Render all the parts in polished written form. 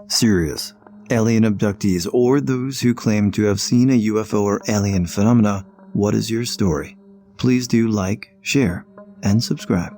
Serious alien abductees, or those who claim to have seen a UFO or alien phenomena, what is your story? Please do like, share, and subscribe.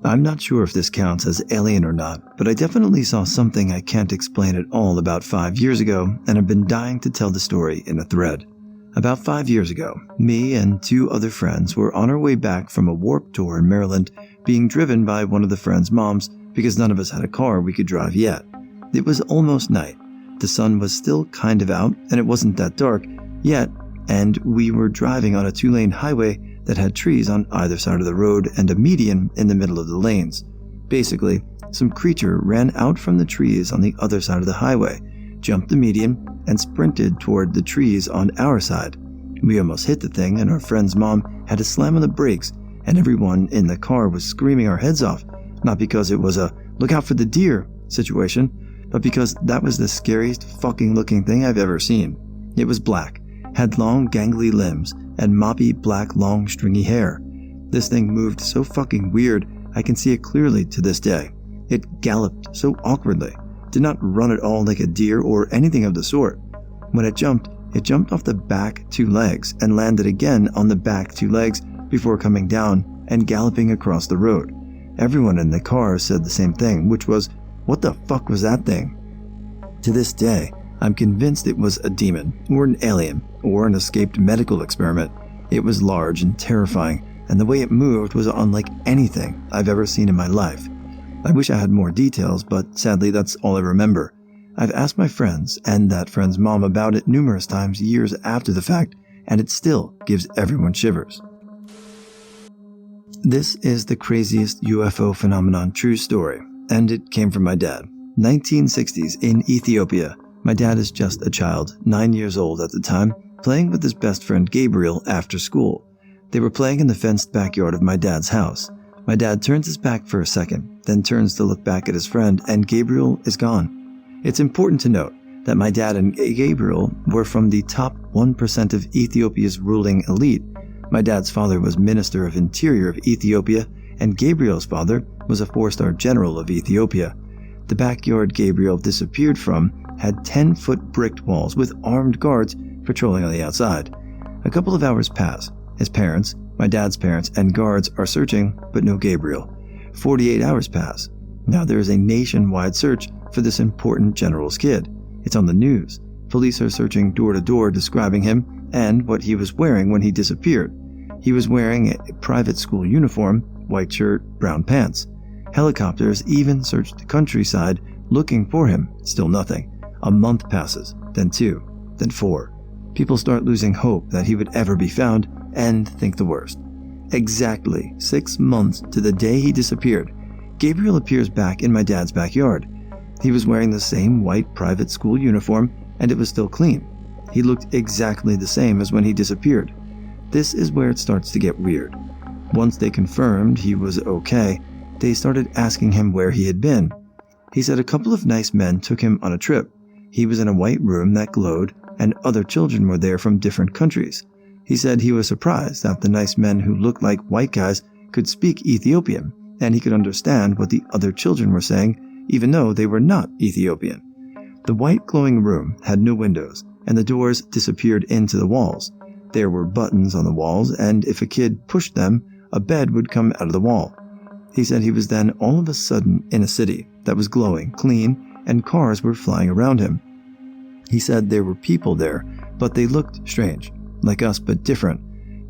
I'm not sure if this counts as alien or not, but I definitely saw something I can't explain at all about 5 years ago, and have been dying to tell the story in a thread. About 5 years ago, me and 2 other friends were on our way back from a warp tour in Maryland, being driven by one of the friends' moms because none of us had a car we could drive yet. It was almost night. The sun was still kind of out, and it wasn't that dark yet, and we were driving on a 2-lane highway that had trees on either side of the road and a median in the middle of the lanes. Basically, some creature ran out from the trees on the other side of the highway, jumped the median, and sprinted toward the trees on our side. We almost hit the thing, and our friend's mom had to slam on the brakes, and everyone in the car was screaming our heads off, not because it was a "look out for the deer" situation, but because that was the scariest fucking looking thing I've ever seen. It was black, had long gangly limbs, and moppy black long stringy hair. This thing moved so fucking weird, I can see it clearly to this day. It galloped so awkwardly, did not run at all like a deer or anything of the sort. When it jumped off the back 2 legs and landed again on the back 2 legs before coming down and galloping across the road. Everyone in the car said the same thing, which was, "What the fuck was that thing?" To this day, I'm convinced it was a demon, or an alien, or an escaped medical experiment. It was large and terrifying, and the way it moved was unlike anything I've ever seen in my life. I wish I had more details, but sadly that's all I remember. I've asked my friends and that friend's mom about it numerous times years after the fact, and it still gives everyone shivers. This is the craziest UFO phenomenon true story, and it came from my dad. 1960s in Ethiopia. My dad is just a child, 9 years old at the time, playing with his best friend Gabriel after school. They were playing in the fenced backyard of my dad's house. My dad turns his back for a second, then turns to look back at his friend, and Gabriel is gone. It's important to note that my dad and Gabriel were from the top 1% of Ethiopia's ruling elite. My dad's father was Minister of Interior of Ethiopia, and Gabriel's father was a 4-star general of Ethiopia. The backyard Gabriel disappeared from had 10-foot bricked walls with armed guards patrolling on the outside. A couple of hours pass. His parents, my dad's parents, and guards are searching, but no Gabriel. 48 hours pass. Now there is a nationwide search for this important general's kid. It's on the news. Police are searching door to door, describing him and what he was wearing when he disappeared. He was wearing a private school uniform, white shirt, brown pants. Helicopters even searched the countryside looking for him. Still nothing. A month passes, then 2, then 4. People start losing hope that he would ever be found and think the worst. Exactly 6 months to the day he disappeared, Gabriel appears back in my dad's backyard. He was wearing the same white private school uniform, and it was still clean. He looked exactly the same as when he disappeared. This is where it starts to get weird. Once they confirmed he was okay, they started asking him where he had been. He said a couple of nice men took him on a trip. He was in a white room that glowed, and other children were there from different countries. He said he was surprised that the nice men who looked like white guys could speak Ethiopian, and he could understand what the other children were saying, even though they were not Ethiopian. The white glowing room had no windows, and the doors disappeared into the walls. There were buttons on the walls, and if a kid pushed them, a bed would come out of the wall. He said he was then all of a sudden in a city that was glowing, clean, and cars were flying around him. He said there were people there, but they looked strange, like us but different.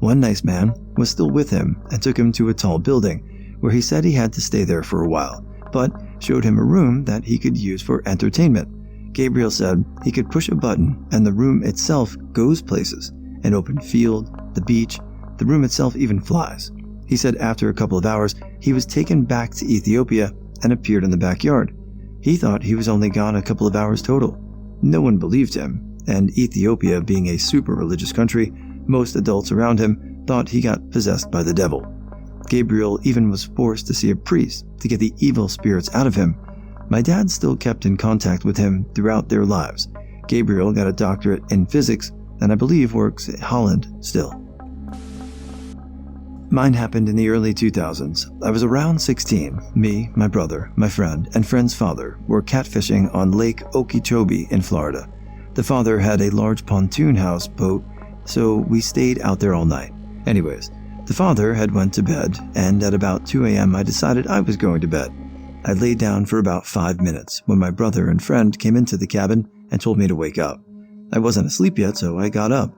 One nice man was still with him and took him to a tall building, where he said he had to stay there for a while, but showed him a room that he could use for entertainment. Gabriel said he could push a button and the room itself goes places, an open field, the beach, the room itself even flies. He said after a couple of hours, he was taken back to Ethiopia and appeared in the backyard. He thought he was only gone a couple of hours total. No one believed him, and Ethiopia being a super religious country, most adults around him thought he got possessed by the devil. Gabriel even was forced to see a priest to get the evil spirits out of him. My dad still kept in contact with him throughout their lives. Gabriel got a doctorate in physics and I believe works in Holland still. Mine happened in the early 2000s. I was around 16. Me, my brother, my friend, and friend's father were catfishing on Lake Okeechobee in Florida. The father had a large pontoon house boat, so we stayed out there all night. Anyways, the father had went to bed, and at about 2 a.m. I decided I was going to bed. I laid down for about 5 minutes when my brother and friend came into the cabin and told me to wake up. I wasn't asleep yet, so I got up.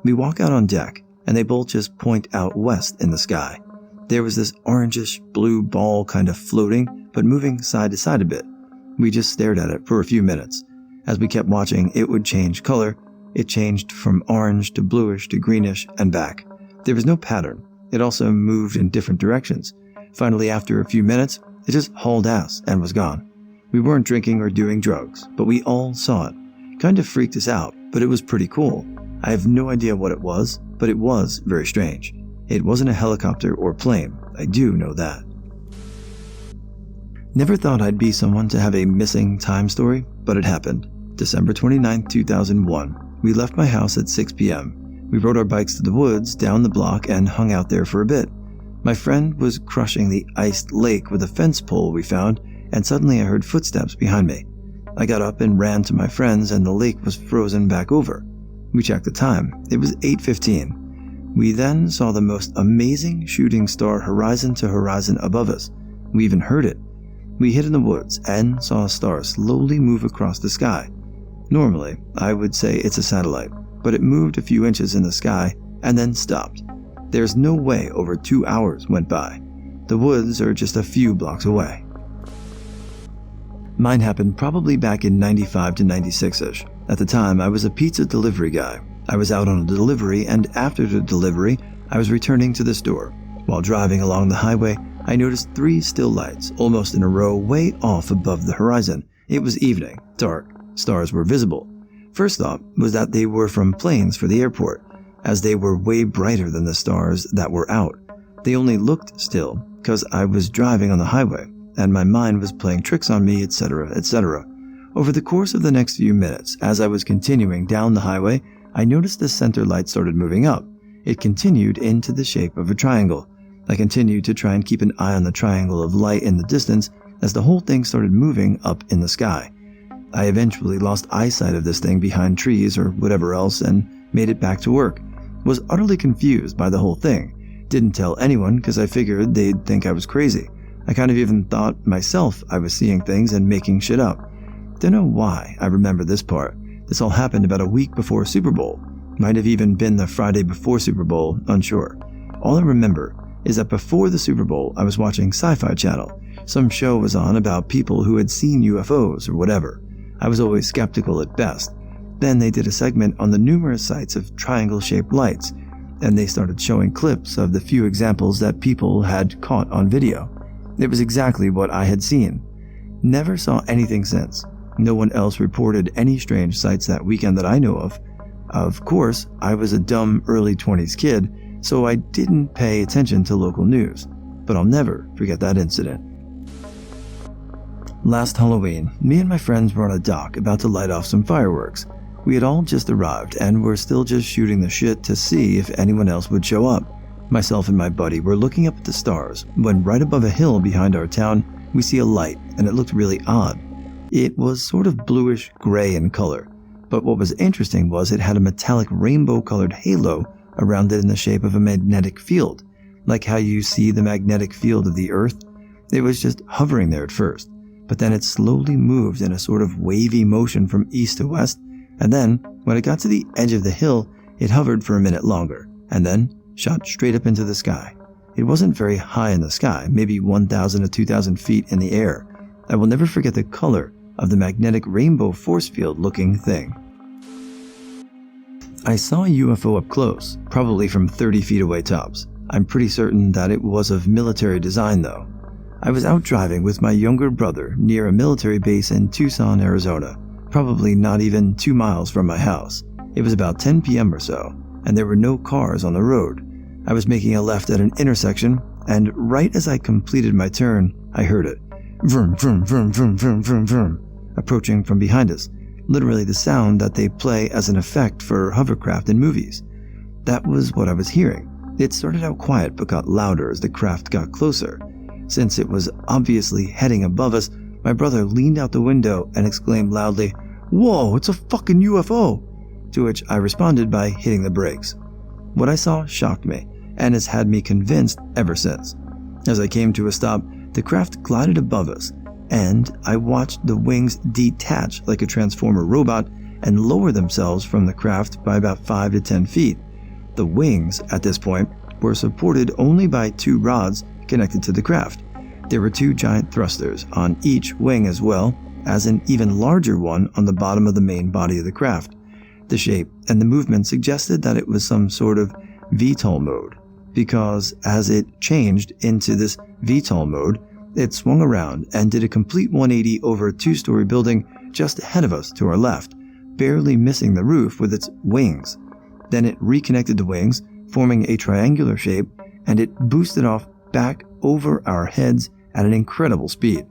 We walk out on deck, and they both just point out west in the sky. There was this orangish blue ball kind of floating, but moving side to side a bit. We just stared at it for a few minutes. As we kept watching, it would change color. It changed from orange to bluish to greenish and back. There was no pattern. It also moved in different directions. Finally, after a few minutes, it just hauled ass and was gone. We weren't drinking or doing drugs, but we all saw it. Kind of freaked us out, but it was pretty cool. I have no idea what it was, but it was very strange. It wasn't a helicopter or plane, I do know that. Never thought I'd be someone to have a missing time story, but it happened. December 29, 2001. We left my house at 6 p.m. We rode our bikes to the woods down the block and hung out there for a bit. My friend was crushing the iced lake with a fence pole we found, and suddenly I heard footsteps behind me. I got up and ran to my friends, and the lake was frozen back over. We checked the time. It was 8:15. We then saw the most amazing shooting star horizon to horizon above us. We even heard it. We hid in the woods and saw a star slowly move across the sky. Normally, I would say it's a satellite, but it moved a few inches in the sky and then stopped. There's no way over 2 hours went by. The woods are just a few blocks away. Mine happened probably back in 95 to 96-ish. At the time, I was a pizza delivery guy. I was out on a delivery, and after the delivery, I was returning to the store. While driving along the highway, I noticed 3 still lights, almost in a row, way off above the horizon. It was evening, dark, stars were visible. First thought was that they were from planes for the airport, as they were way brighter than the stars that were out. They only looked still, because I was driving on the highway, and my mind was playing tricks on me, etc., etc. Over the course of the next few minutes, as I was continuing down the highway, I noticed the center light started moving up. It continued into the shape of a triangle. I continued to try and keep an eye on the triangle of light in the distance as the whole thing started moving up in the sky. I eventually lost eyesight of this thing behind trees or whatever else and made it back to work. Was utterly confused by the whole thing. Didn't tell anyone because I figured they'd think I was crazy. I kind of even thought myself I was seeing things and making shit up. Don't know why I remember this part. This all happened about a week before Super Bowl. Might have even been the Friday before Super Bowl, unsure. All I remember is that before the Super Bowl, I was watching Sci-Fi Channel. Some show was on about people who had seen UFOs or whatever. I was always skeptical at best. Then they did a segment on the numerous sites of triangle-shaped lights, and they started showing clips of the few examples that people had caught on video. It was exactly what I had seen. Never saw anything since. No one else reported any strange sights that weekend that I know of. Of course, I was a dumb early 20s kid, so I didn't pay attention to local news, but I'll never forget that incident. Last Halloween, me and my friends were on a dock about to light off some fireworks. We had all just arrived and were still just shooting the shit to see if anyone else would show up. Myself and my buddy were looking up at the stars when right above a hill behind our town, we see a light, and it looked really odd. It was sort of bluish gray in color, but what was interesting was it had a metallic rainbow-colored halo around it in the shape of a magnetic field, like how you see the magnetic field of the Earth. It was just hovering there at first, but then it slowly moved in a sort of wavy motion from east to west, and then, when it got to the edge of the hill, it hovered for a minute longer, and then shot straight up into the sky. It wasn't very high in the sky, maybe 1,000 to 2,000 feet in the air. I will never forget the color of the magnetic rainbow force field looking thing. I saw a UFO up close, probably from 30 feet away tops. I'm pretty certain that it was of military design though. I was out driving with my younger brother near a military base in Tucson, Arizona, probably not even 2 miles from my house. It was about 10 p.m. or so, and there were no cars on the road. I was making a left at an intersection, and right as I completed my turn, I heard it. Vroom, vroom, vroom, vroom, vroom, vroom, vroom, approaching from behind us, literally the sound that they play as an effect for hovercraft in movies. That was what I was hearing. It started out quiet but got louder as the craft got closer. Since it was obviously heading above us, my brother leaned out the window and exclaimed loudly, "Whoa, it's a fucking UFO!" To which I responded by hitting the brakes. What I saw shocked me and has had me convinced ever since. As I came to a stop, the craft glided above us, and I watched the wings detach like a transformer robot and lower themselves from the craft by about 5 to 10 feet. The wings, at this point, were supported only by 2 rods connected to the craft. There were 2 giant thrusters on each wing as well as an even larger one on the bottom of the main body of the craft. The shape and the movement suggested that it was some sort of VTOL mode, because as it changed into this VTOL mode, it swung around and did a complete 180 over a 2-story building just ahead of us to our left, barely missing the roof with its wings. Then it reconnected the wings, forming a triangular shape, and it boosted off back over our heads at an incredible speed.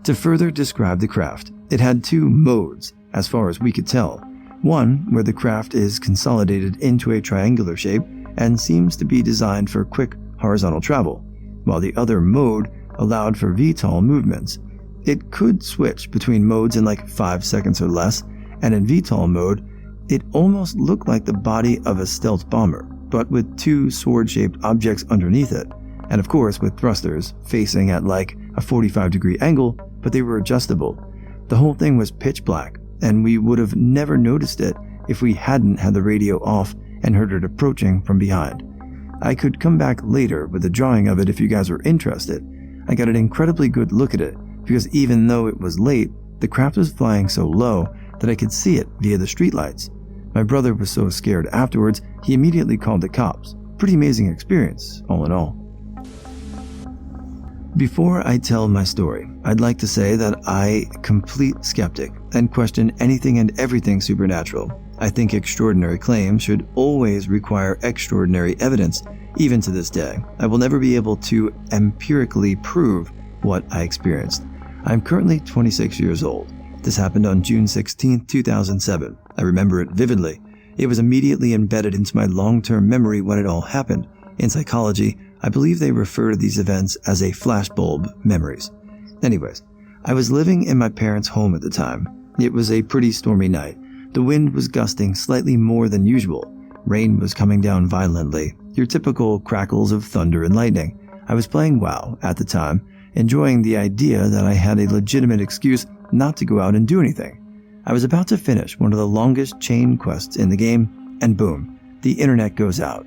To further describe the craft, it had 2 modes, as far as we could tell. One where the craft is consolidated into a triangular shape and seems to be designed for quick horizontal travel, while the other mode allowed for VTOL movements. It could switch between modes in like 5 seconds or less, and in VTOL mode, it almost looked like the body of a stealth bomber, but with 2 sword-shaped objects underneath it, and of course with thrusters facing at like a 45-degree angle, but they were adjustable. The whole thing was pitch black, and we would have never noticed it if we hadn't had the radio off and heard it approaching from behind. I could come back later with a drawing of it if you guys are interested. I got an incredibly good look at it, because even though it was late, the craft was flying so low that I could see it via the streetlights. My brother was so scared afterwards, he immediately called the cops. Pretty amazing experience, all in all. Before I tell my story, I'd like to say that I complete skeptic and question anything and everything supernatural. I think extraordinary claims should always require extraordinary evidence. Even to this day, I will never be able to empirically prove what I experienced. I'm currently 26 years old. This happened on June 16, 2007. I remember it vividly. It was immediately embedded into my long-term memory when it all happened. In psychology, I believe they refer to these events as a flashbulb memories. Anyways, I was living in my parents' home at the time. It was a pretty stormy night. The wind was gusting slightly more than usual. Rain was coming down violently, your typical crackles of thunder and lightning. I was playing WoW at the time, enjoying the idea that I had a legitimate excuse not to go out and do anything. I was about to finish one of the longest chain quests in the game, and boom, the internet goes out.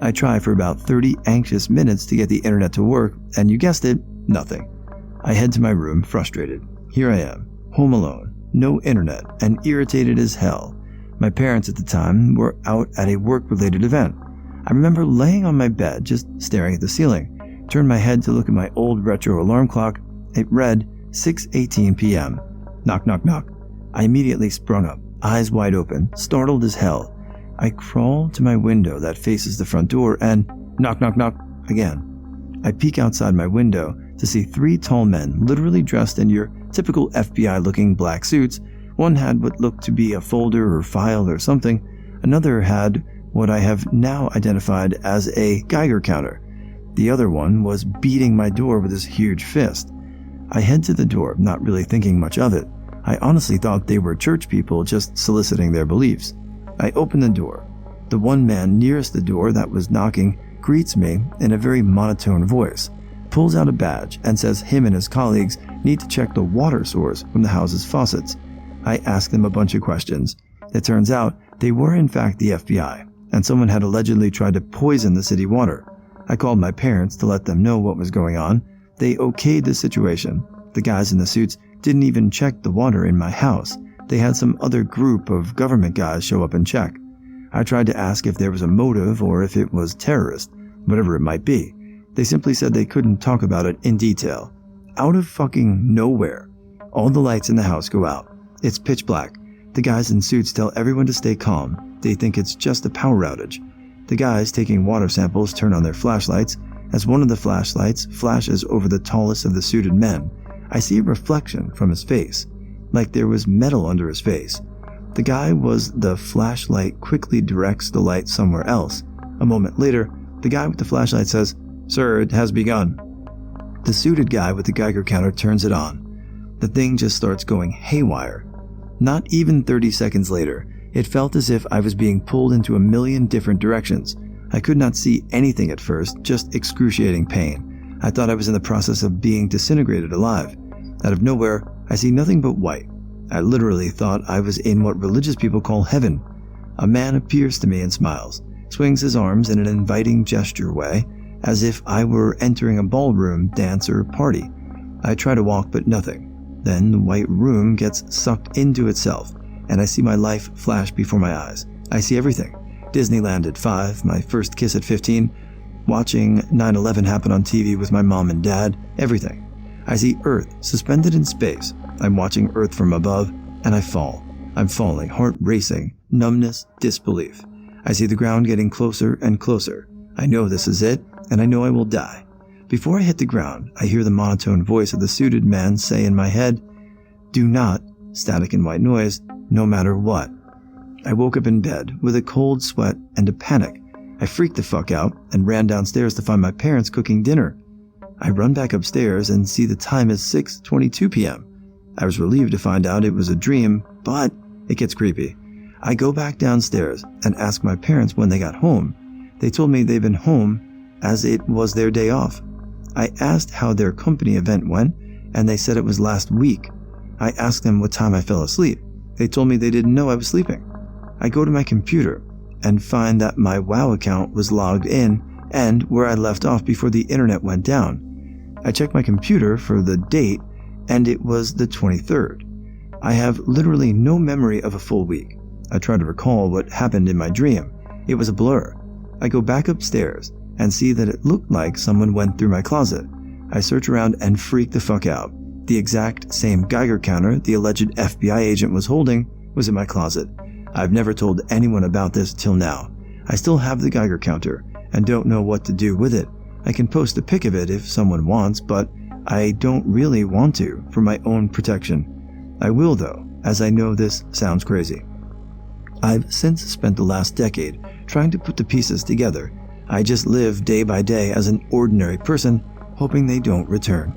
I try for about 30 anxious minutes to get the internet to work, and you guessed it, nothing. I head to my room, frustrated. Here I am, home alone, no internet, and irritated as hell. My parents at the time were out at a work-related event. I remember laying on my bed, just staring at the ceiling. Turned my head to look at my old retro alarm clock. It read 6:18 p.m. Knock, knock, knock. I immediately sprung up, eyes wide open, startled as hell. I crawl to my window that faces the front door and knock, knock, knock again. I peek outside my window to see 3 tall men literally dressed in your typical FBI-looking black suits. One had what looked to be a folder or file or something. Another had what I have now identified as a Geiger counter. The other one was beating my door with his huge fist. I head to the door, not really thinking much of it. I honestly thought they were church people just soliciting their beliefs. I open the door. The one man nearest the door that was knocking greets me in a very monotone voice, pulls out a badge and says him and his colleagues need to check the water source from the house's faucets. I ask them a bunch of questions. It turns out they were in fact the FBI, and someone had allegedly tried to poison the city water. I called my parents to let them know what was going on. They okayed the situation. The guys in the suits didn't even check the water in my house. They had some other group of government guys show up and check. I tried to ask if there was a motive or if it was terrorist, whatever it might be. They simply said they couldn't talk about it in detail. Out of fucking nowhere, all the lights in the house go out. It's pitch black. The guys in suits tell everyone to stay calm. They think it's just a power outage. The guys taking water samples turn on their flashlights. As one of the flashlights flashes over the tallest of the suited men, I see a reflection from his face, like there was metal under his face. The flashlight quickly directs the light somewhere else. A moment later, The guy with the flashlight says, "Sir, it has begun." The suited guy with the Geiger counter turns it on. The thing just starts going haywire. Not even 30 seconds later, it felt as if I was being pulled into a million different directions. I could not see anything at first, just excruciating pain. I thought I was in the process of being disintegrated alive. Out of nowhere, I see nothing but white. I literally thought I was in what religious people call heaven. A man appears to me and smiles, swings his arms in an inviting gesture way, as if I were entering a ballroom, dance, or party. I try to walk, but nothing. Then the white room gets sucked into itself, and I see my life flash before my eyes. I see everything. Disneyland at 5, my first kiss at 15, watching 9/11 happen on TV with my mom and dad, everything. I see Earth suspended in space. I'm watching Earth from above, and I fall. I'm falling, heart racing, numbness, disbelief. I see the ground getting closer and closer. I know this is it, and I know I will die. Before I hit the ground, I hear the monotone voice of the suited man say in my head, "Do not," static and white noise, "no matter what." I woke up in bed with a cold sweat and a panic. I freaked the fuck out and ran downstairs to find my parents cooking dinner. I run back upstairs and see the time is 6:22 p.m. I was relieved to find out it was a dream, but it gets creepy. I go back downstairs and ask my parents when they got home. They told me they'd been home as it was their day off. I asked how their company event went, and they said it was last week. I asked them what time I fell asleep. They told me they didn't know I was sleeping. I go to my computer and find that my WoW account was logged in and where I left off before the internet went down. I checked my computer for the date, and it was the 23rd. I have literally no memory of a full week. I try to recall what happened in my dream. It was a blur. I go back upstairs and see that it looked like someone went through my closet. I search around and freak the fuck out. The exact same Geiger counter the alleged FBI agent was holding was in my closet. I've never told anyone about this till now. I still have the Geiger counter and don't know what to do with it. I can post a pic of it if someone wants, but I don't really want to for my own protection. I will though, as I know this sounds crazy. I've since spent the last decade trying to put the pieces together. I just live day by day as an ordinary person, hoping they don't return.